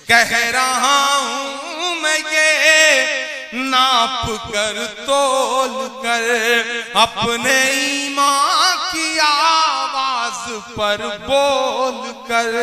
کہہ رہا ہوں میں یہ ناپ کر تول کر اپنے ایمان کی آواز پر بول کر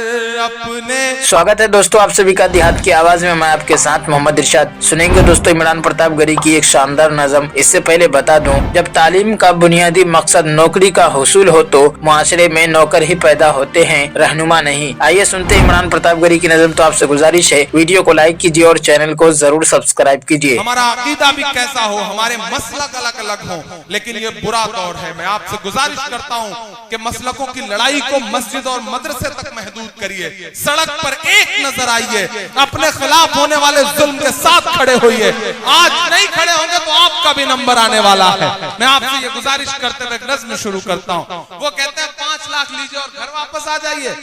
اپنے. سواگت ہے دوستو آپ سبھی کا دیہات کی آواز میں آپ کے ساتھ محمد ارشاد. سنیں گے دوستو عمران پرتاپ گری کی ایک شاندار نظم. اس سے پہلے بتا دوں جب تعلیم کا بنیادی مقصد نوکری کا حصول ہو تو معاشرے میں نوکر ہی پیدا ہوتے ہیں، رہنما نہیں. آئیے سنتے عمران پرتاپ گری کی نظم. تو آپ سے گزارش ہے ویڈیو کو لائک کیجیے اور چینل کو ضرور سبسکرائب کیجیے. ہمارا عقیدہ بھی کیسا ہو، ہمارے مسلک الگ الگ ہوں، لیکن یہ برا دور ہے. میں آپ سے گزارش کرتا ہوں کہ مسلکوں کی لڑائی کو مسجد اور مدرسے تک محدود کریے. سڑک پر ایک نظر آئیے، اپنے خلاف ہونے والے ظلم کے ساتھ کھڑے ہوئیے. آج نہیں کھڑے ہوں گے تو آپ کا بھی نمبر آنے والا ہے. میں آپ سے یہ گزارش کرتے ہوئے ایک نظم شروع کرتا ہوں. وہ کہتے ہیں 5 لاکھ لیجئے اور گھر واپس آ جائیے.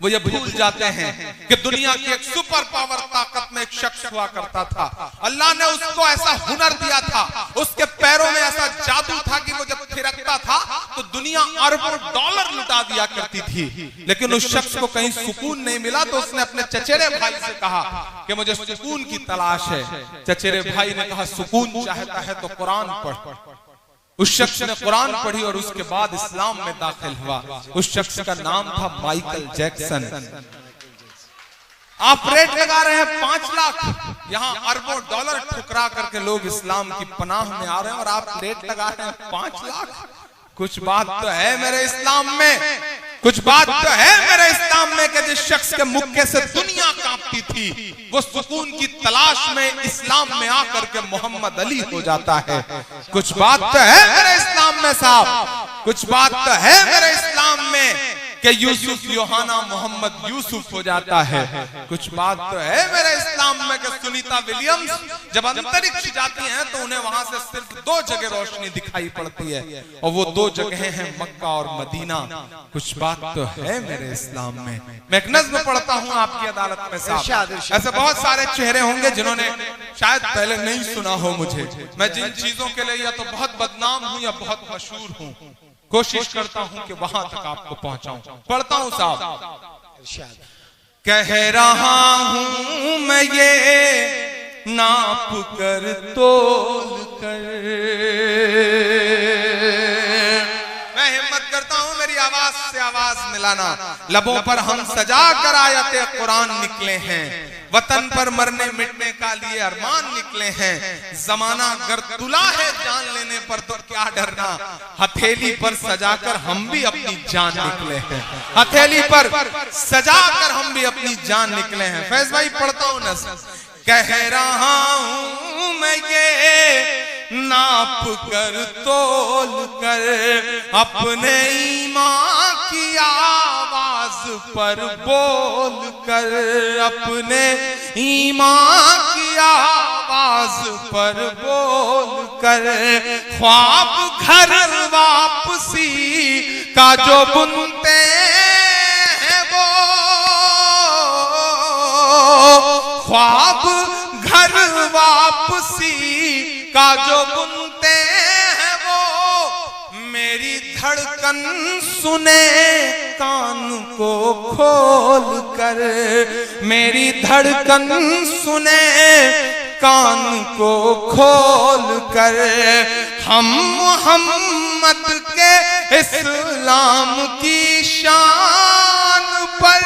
وہ یہ بھول جاتے ہیں کہ دنیا کی ایک سپر پاور طاقت میں ایک شخص ہوا کرتا تھا. اللہ نے اس کو ایسا ہنر دیا تھا، اس کے پیروں میں ایسا جادو تھا کہ وہ جب پھرکتا تھا تو دنیا اربوں ڈالر لٹا دیا کرتی تھی. لیکن اس شخص کو کہیں سکون نہیں ملا تو اس نے اپنے چچیرے بھائی سے کہا کہ مجھے سکون کی تلاش ہے. چچیرے بھائی نے کہا سکون چاہتا ہے تو قرآن پڑھ. اس شخص نے قرآن پڑھی اور اس کے بعد اسلام میں داخل ہوا. اس شخص کا نام تھا مائیکل جیکسن. آپ ریٹ لگا رہے ہیں 5 لاکھ، یہاں اربوں ڈالر ٹھکرا کر کے لوگ اسلام کی پناہ میں آ رہے ہیں اور آپ ریٹ لگا رہے ہیں 5 لاکھ. کچھ بات تو ہے میرے اسلام میں، کچھ بات تو ہے میرے اسلام میں کہ جس شخص کے مکے سے دنیا کانپتی تھی وہ سکون کی تلاش میں اسلام میں آ کر کے محمد علی ہو جاتا ہے. کچھ بات تو ہے میرے اسلام میں صاحب، کچھ بات تو ہے میرے اسلام میں کہ یوسف یوحنا محمد یوسف ہو جاتا ہے. کچھ بات تو ہے میرے اسلام میں کہ سنیتا ولیمز جب انترکش جاتی ہیں تو انہیں وہاں سے صرف 2 جگہ روشنی دکھائی پڑتی ہے اور وہ 2 جگہیں ہیں مکہ اور مدینہ. کچھ بات تو ہے میرے اسلام میں. میں ایک نظم پڑھتا ہوں آپ کی عدالت میں صاحب. ایسے بہت سارے چہرے ہوں گے جنہوں نے شاید پہلے نہیں سنا ہو مجھے. میں جن چیزوں کے لئے یا تو بہت بدنام ہوں یا بہت مشہور ہوں، کوشش کرتا ہوں کہ وہاں تک آپ کو پہنچاؤں. پڑھتا ہوں صاحب. کہہ رہا ہوں میں یہ ناپ کر تول کر. میں ہمت کرتا ہوں میری آواز سے آواز ملانا. لبوں پر ہم سجا کر آیت قرآن نکلے ہیں، وطن پر مرنے مٹنے کا لیے ارمان نکلے ہیں. زمانہ گر تلا ہے جان لینے پر تو کیا ڈرنا، ہتھیلی پر سجا کر ہم بھی اپنی جان نکلے ہیں. ہتھیلی پر سجا کر ہم بھی اپنی جان نکلے ہیں. فیض بھائی پڑھتا ہوں نظم. کہہ رہا ہوں میں یہ ناپ کر تول کر اپنے ایمان کی آواز پر بول کر اپنے ایمان کی آواز پر بول کر. خواب گھر واپسی کا جو بنتے ہیں وہ، خواب گھر واپسی کا جو بنتے ہیں وہ، میری دھڑکن سنے کان کو کھول کر. میری دھڑکن سنے کان کو کھول کر. ہم محمد کے اسلام کی شان پر.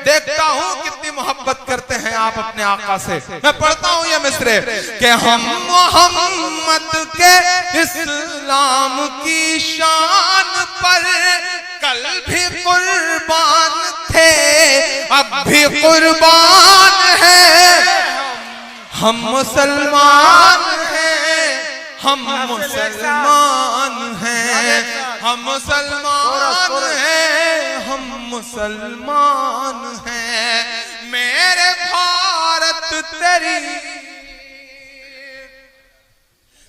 دیکھتا ہوں کتنی محبت کرتے ہیں آپ اپنے آقا سے. میں پڑھتا ہوں یہ مصرے کہ ہم محمد کے اسلام کی شان پر کل بھی قربان تھے اب بھی قربان ہیں. ہم مسلمان ہیں، ہم مسلمان ہیں، ہم مسلمان ہیں، ہم مسلمان ہیں. میرے بھارت تیری،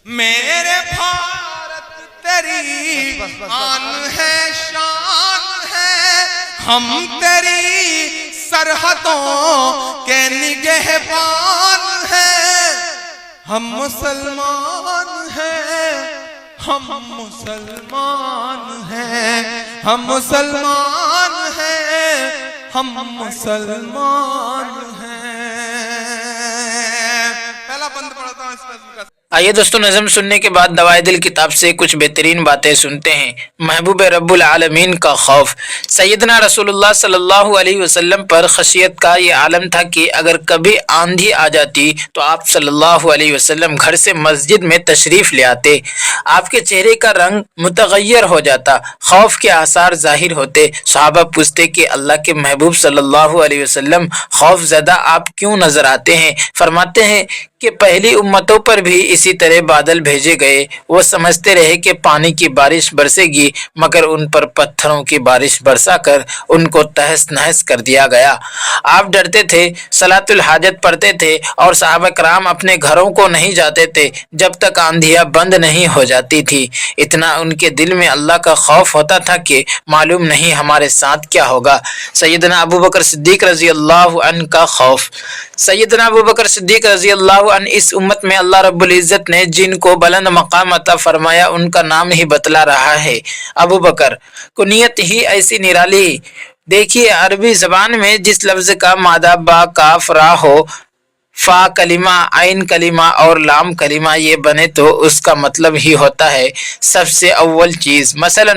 میرے بھارت تیری آن ہے شان ہے. ہم تیری سرحدوں کے نگہبان ہیں. ہم مسلمان ہیں، ہم مسلمان ہیں، ہم مسلمان ہیں، ہم مسلمان ہیں. پہلا بند پڑھتا ہوں اس نظم کا. آئیے دوستو نظم سننے کے بعد دوائے دل کتاب سے کچھ بہترین باتیں سنتے ہیں. محبوب رب العالمین کا خوف. سیدنا رسول اللہ صلی اللہ علیہ وسلم پر خشیت کا یہ عالم تھا کہ اگر کبھی آندھی آ جاتی تو آپ صلی اللہ علیہ وسلم گھر سے مسجد میں تشریف لے آتے. آپ کے چہرے کا رنگ متغیر ہو جاتا، خوف کے آثار ظاہر ہوتے. صحابہ پوچھتے کہ اللہ کے محبوب صلی اللہ علیہ وسلم خوف زدہ آپ کیوں نظر آتے ہیں؟ فرماتے ہیں کہ پہلی امتوں پر بھی اسی طرح بادل بھیجے گئے. وہ سمجھتے رہے کہ پانی کی بارش برسے گی، مگر ان پر پتھروں کی بارش برسا کر ان کو تہس نہس کر دیا گیا. آپ ڈرتے تھے، صلاۃ الحاجت پڑھتے تھے اور صحابہ کرام اپنے گھروں کو نہیں جاتے تھے جب تک آندھیاں بند نہیں ہو جاتی تھی. اتنا ان کے دل میں اللہ کا خوف ہوتا تھا کہ معلوم نہیں ہمارے ساتھ کیا ہوگا. سیدنا ابو بکر صدیق رضی اللہ عنہ کا خوف. سیدنا ابو بکر صدیق رضی اللہ عنہ اس امت میں اللہ رب العزت نے جن کو بلند مقام عطا فرمایا ان کا نام ہی بتلا رہا ہے. ابو بکر کنیت ہی ایسی نرالی. دیکھیے عربی زبان میں جس لفظ کا مادہ با کاف را ہو، فا کلمہ، عین کلمہ اور لام کلمہ یہ بنے تو اس کا مطلب ہی ہوتا ہے سب سے اول چیز. مثلا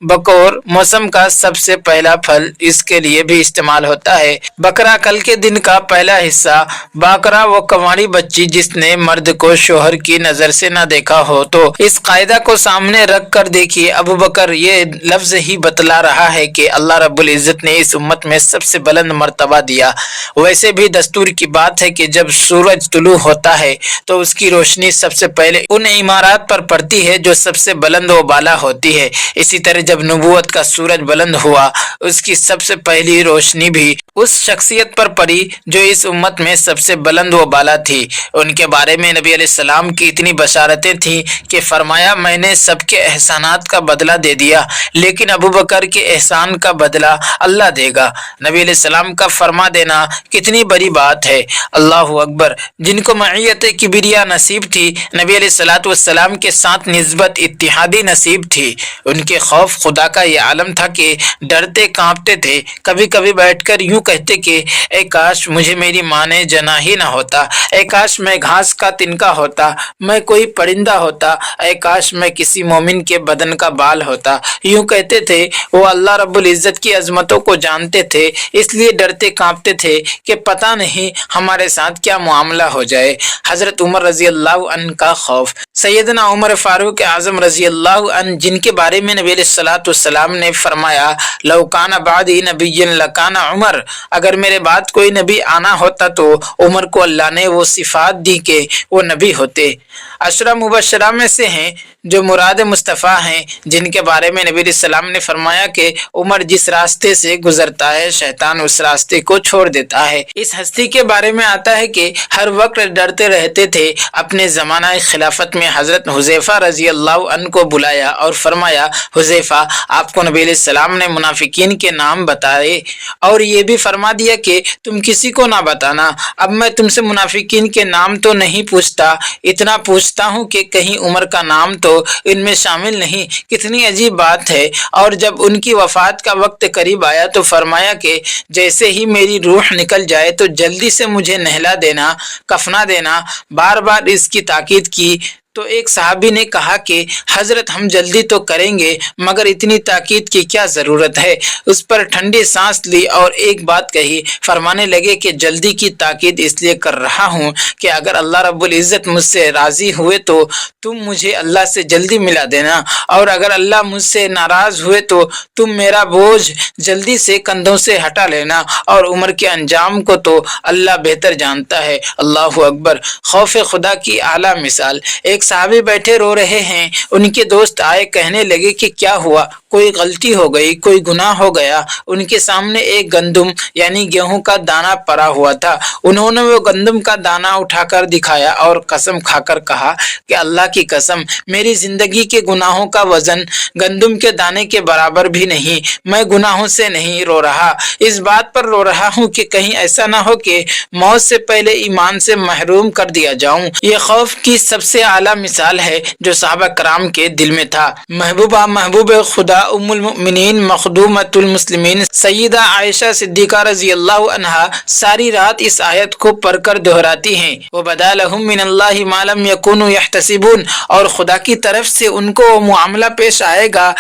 بکور موسم کا سب سے پہلا پھل، اس کے لیے بھی استعمال ہوتا ہے. بکرا کل کے دن کا پہلا حصہ. باکرا وہ کنواری بچی جس نے مرد کو شوہر کی نظر سے نہ دیکھا ہو. تو اس قاعدہ کو سامنے رکھ کر دیکھیے ابو بکر یہ لفظ ہی بتلا رہا ہے کہ اللہ رب العزت نے اس امت میں سب سے بلند مرتبہ دیا. ویسے بھی دستور کی بات ہے کہ جب سورج طلوع ہوتا ہے تو اس کی روشنی سب سے پہلے ان عمارات پر پڑتی ہے جو سب سے بلند و بالا ہوتی ہے. اسی طرح جب نبوت کا سورج بلند ہوا اس کی سب سے پہلی روشنی بھی اس شخصیت پر پڑی جو اس امت میں سب سے بلند و بالا تھی. ان کے بارے میں نبی علیہ السلام کی اتنی بشارتیں تھیں کہ فرمایا میں نے سب کے احسانات کا بدلہ دے دیا لیکن ابو بکر کے احسان کا بدلہ اللہ دے گا. نبی علیہ السلام کا فرما دینا کتنی بڑی بات ہے. اللہ اکبر. جن کو معیت کبریا نصیب تھی نبی علیہ الصلوۃ والسلام کے ساتھ نسبت اتحادی نصیب تھی. ان کے خوف خدا کا یہ عالم تھا کہ ڈرتے کانپتے تھے. کبھی کبھی بیٹھ کر یوں کہتے کہ اے کاش مجھے میری ماں نے جنا ہی نہ ہوتا، اے کاش میں گھاس کا تنکا ہوتا، میں کوئی پرندہ ہوتا، اے کاش میں کسی مومن کے بدن کا بال ہوتا. یوں کہتے تھے. وہ اللہ رب العزت کی عظمتوں کو جانتے تھے اس لیے ڈرتے کانپتے تھے کہ پتہ نہیں ہمارے ساتھ کیا معاملہ ہو جائے. حضرت عمر رضی اللہ عنہ کا خوف. سیدنا عمر فاروق اعظم رضی اللہ عنہ جن کے بارے میں نبی علیہ الصلوۃ والسلام نے فرمایا لو کان بعدی نبی لکان عمر، اگر میرے بعد کوئی نبی آنا ہوتا تو عمر کو اللہ نے وہ صفات دی کہ وہ نبی ہوتے. عشرہ مبشرہ میں سے ہیں جو مراد مصطفیٰ ہیں جن کے بارے میں نبی علیہ السلام نے فرمایا کہ عمر جس راستے سے گزرتا ہے شیطان اس راستے کو چھوڑ دیتا ہے. اس ہستی کے بارے میں آتا ہے کہ ہر وقت ڈرتے رہتے تھے. اپنے زمانہ خلافت میں حضرت حذیفہ رضی اللہ عنہ کو بلایا اور فرمایا حذیفہ آپ کو نبی علیہ السلام نے منافقین کے نام بتائے اور یہ بھی فرما دیا کہ تم کسی کو نہ بتانا. اب میں تم سے منافقین کے نام تو نہیں پوچھتا، اتنا پوچھتا ہوں کہ کہیں عمر کا نام تو ان میں شامل نہیں. کتنی عجیب بات ہے. اور جب ان کی وفات کا وقت قریب آیا تو فرمایا کہ جیسے ہی میری روح نکل جائے تو جلدی سے مجھے نہلا دینا، کفنا دینا. بار بار اس کی تاکید کی تو ایک صحابی نے کہا کہ حضرت ہم جلدی تو کریں گے مگر اتنی تاکید کی کیا ضرورت ہے. اس پر ٹھنڈی سانس لی اور ایک بات کہی. فرمانے لگے کہ جلدی کی تاکید اس لیے کر رہا ہوں کہ اگر اللہ رب العزت مجھ سے راضی ہوئے تو تم مجھے اللہ سے جلدی ملا دینا اور اگر اللہ مجھ سے ناراض ہوئے تو تم میرا بوجھ جلدی سے کندھوں سے ہٹا لینا. اور عمر کے انجام کو تو اللہ بہتر جانتا ہے. اللہ اکبر. خوف خدا کی اعلیٰ مثال. ایک صحابی بیٹھے رو رہے ہیں. ان کے دوست آئے، کہنے لگے کہ کیا ہوا؟ کوئی غلطی ہو گئی، کوئی گناہ ہو گیا؟ ان کے سامنے ایک گندم یعنی گیہوں کا دانہ پڑا ہوا تھا. انہوں نے وہ گندم کا دانہ اٹھا کر دکھایا اور قسم کھا کر کہا کہ اللہ کی قسم میری زندگی کے گناہوں کا وزن گندم کے دانے کے برابر بھی نہیں. میں گناہوں سے نہیں رو رہا، اس بات پر رو رہا ہوں کہ کہیں ایسا نہ ہو کہ موت سے پہلے ایمان سے محروم کر دیا جاؤں. یہ خوف کی سب سے اعلیٰ اعلیٰ مثال ہے جو صحابہ کرام کے دل میں تھا۔ محبوب خدا ام المؤمنین مخدومۃ المسلمین سیدہ عائشہ صدیقہ رضی اللہ عنہا ساری رات اس آیت کو پڑھ کر دہراتی ہیں، وَبَدَا لَهُم مِّنَ اللَّهِ مَا لَمْ يَكُونُوا يَحْتَسِبُونَ، اور خدا کی طرف سے ان کو وہ معاملہ پیش آئے گا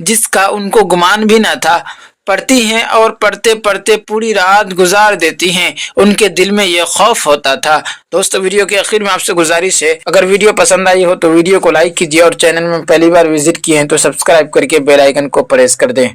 جس کا ان کو گمان بھی نہ تھا۔ پڑھتی ہیں اور پڑھتے پڑھتے پوری رات گزار دیتی ہیں، ان کے دل میں یہ خوف ہوتا تھا۔ دوستو ویڈیو کے آخر میں آپ سے گزارش ہے، اگر ویڈیو پسند آئی ہو تو ویڈیو کو لائک کیجیے اور چینل میں پہلی بار وزٹ کیے ہیں تو سبسکرائب کر کے بیل آئیکن کو پریس کر دیں۔